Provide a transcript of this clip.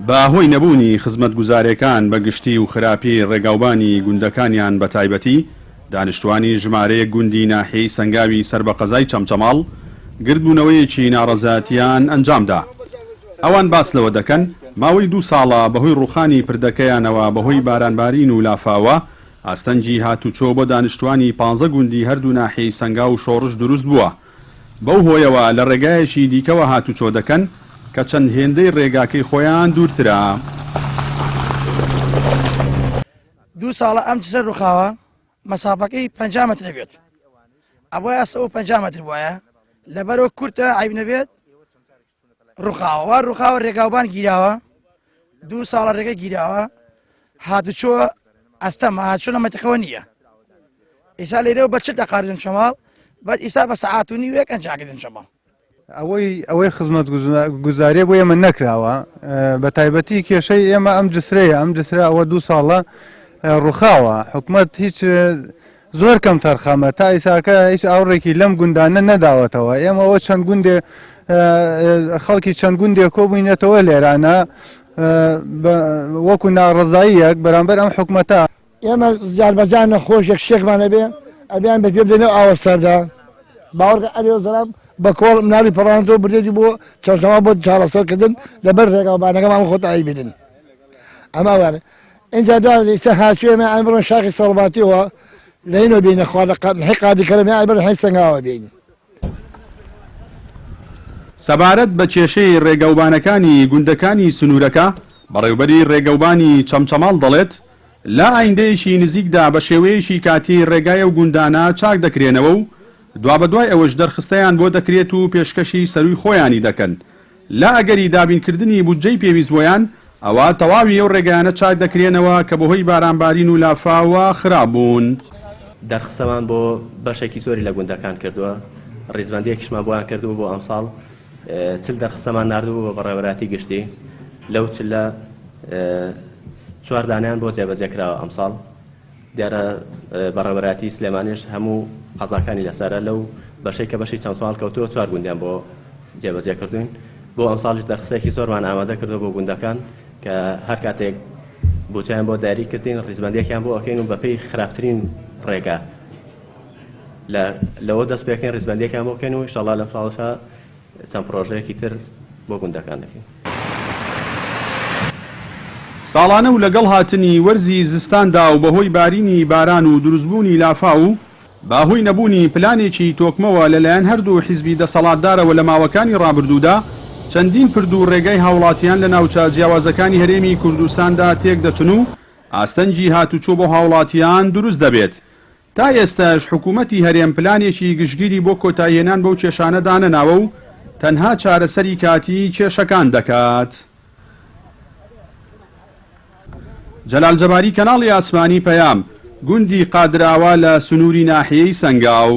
باهۆی نەبوونی خزمەتگوزارەکان بە گشتی و خراپی ڕێگاوبانی گوندەکانیان بە تایبەتی دانیشتوانی ژمارەیە گوندی ناحیەی سەنگاوی سەر بە قەزای چەمچەماڵ گردبوونەوەیەکی ناڕەزایەتیان ئەنجامدا. ئەوان باس لەوە دەکەن ماوەی 2 ساڵە بەهۆی ڕوخانی پردەکەیانەوە بەهۆی بارانبارین و لافاوە ئاستەنجی هاتوچۆ بۆ دانیشتوانی 15 گوندی هەردوو ناحیەی سەنگاو و شۆڕش دروست بووە. بەو هۆیەوە لە ڕێگایەکی دیکەوە هاتوچۆ دەکەن کە چەند هێندەی ڕێگاکەی خۆیان دوورترا. 2 ساڵە ئەم چسە ڕووخاوە مەسافەکەی 50 متر بێت. ئەوە 150 متر وایە لەبەرەوە کورتە عیب نەبێت ڕووخاوە ڕووخاوە ڕێگاوبان گیراوە 2 ساڵە ڕێگە گیراوە هاتوچۆ ئەستەمە هاتوچۆ لە مەتەقەوە نییە. ئیسا لێرەوە بە چ دەقاردن شەماڵ بەد ئیسا بە سەعات و نیوێک ئەنجاکردن شەماڵ. ئەوەی خزمەت گوزارێ بۆ ئێمە نەکراوە بە تایبەتی کێشەی ئێمە ئەم جسرەیە ئەم جسرە ئەوە 2 ساڵە ڕووخاوە حکوومەت هیچ زۆر کەم تەرخەمە تا ئیساکە هیچ ئاوڕێکی لەم گوندانە نەداوەتەوە. ئێمەەوە چەند گوندێ خەڵکی چەند گوندێک کۆبووینێتەوە لێرانە وەکو ناڕزاییەک بەرامبەر ئەم حکوومەتە. ئێمە جاربەجان نەخۆشێک شتێکمانە بێ ئەدیان بە پێ بدەنەوە ئاوە سەردا باوەڕکە ئەلێ زەرام بە کۆڵ مناڵی پەڕانەوە بردێتی بۆ چەمچەما بۆ چارەسەرکردن لەبەر ڕێگاوبانەکەمان خۆتایی بێنن. ئەمە وانە اینجا دوانە ئێستا هاتوێمە ئەم بڕۆن شاخی سەڵباتیەوە لەینەوە بینە خوا لە حی قادیکەرەمە ئەبەر حی سەنگاوە بینی. سەبارەت بە کێشەی ڕێگەوبانەکانی گوندەکانی سنوورەکە بەڕێوبەری ڕێگەوبانی چەمچەماڵ دەڵێت لا ئایندەیەکی نزیکدا بە شێوەیەکی کاتی ڕێگایە و گوندانە چاک دەکرێنەوە و دوا بەدوای ئەوەش دەرخستەیان بۆ دەکرێت و پێشکەشی سەروی خۆیانی دەکەن. لا ئەگەری دابینکردنی بودجەی پێویست بۆیان ئەوە تەواوی ئەو ڕێگایانە چاک دەکرێنەوە کە بەهۆی بارانبارین و لافاوە خراپبوون. دەرخستەمان بۆ بەشێکی زۆری لە گوندەکان کردووە ڕێزبەندیەکیشمان بۆیان کردووە بۆ ئەمساڵ چل دەرخستەمان نردووە بە بەڕێوەبەراتی گشتی لەو چلە 4 دانیان بۆ جێبەجێکراوە ئەمساڵ دیارە بەڕێوەبەراتی سلێمانیش هەموو قەزاکانی لەسەرە لەو بەشەی کە بەشی چەند ساڵ کەوتووە 4 گوندیان بۆ جێبەجێ کردوین بۆ ئەمساڵیش دەرخستێکی زۆرمان ئامادە کردو بۆ گوندەکان کە هەر کاتێک بودجەیان بۆ داری کردین ڕیزبەندیەکیان بۆ ئەکەین و بەپێی خراپترین ڕێگا لەوە دەست پێکەین ڕیزبەندیەکیان بۆ بکەین و ئینشەڵڵا لەم ساڵەشە چەند پرۆژەیەکی تر بۆ گوندەکان دەکەین. ساڵانە و لەگەڵ هاتنی وەرزی زستاندا و بەهۆی بارینی باران و دروستبوونی لافا و باهۆی نەبوونی پلانێکی تۆکمەوە لەلایەن هەردوو حیزبی دەسەڵاتدارەوە لە ماوەکانی ڕابردوودا چەندین پردوو ڕێگای هاوڵاتیان لە ناوچە جیاوازەکانی هەرێمی کوردستاندا تێک دەچن و ئاستەنجی هاتوچۆ بۆ هاوڵاتیان دروست دەبێت. تا ئێستاش حکوومەتی هەرێم پلانێکی گشتگیری بۆ کۆتایهێنان بەو کێشانەدا نەناوە و تەنها چارەسەری کاتی کێشەکان دەکات. جەلال جەباری کەناڵی ئاسمانی پەیام گوندی قادراوە لە سنووری ناحیەی سەنگاو.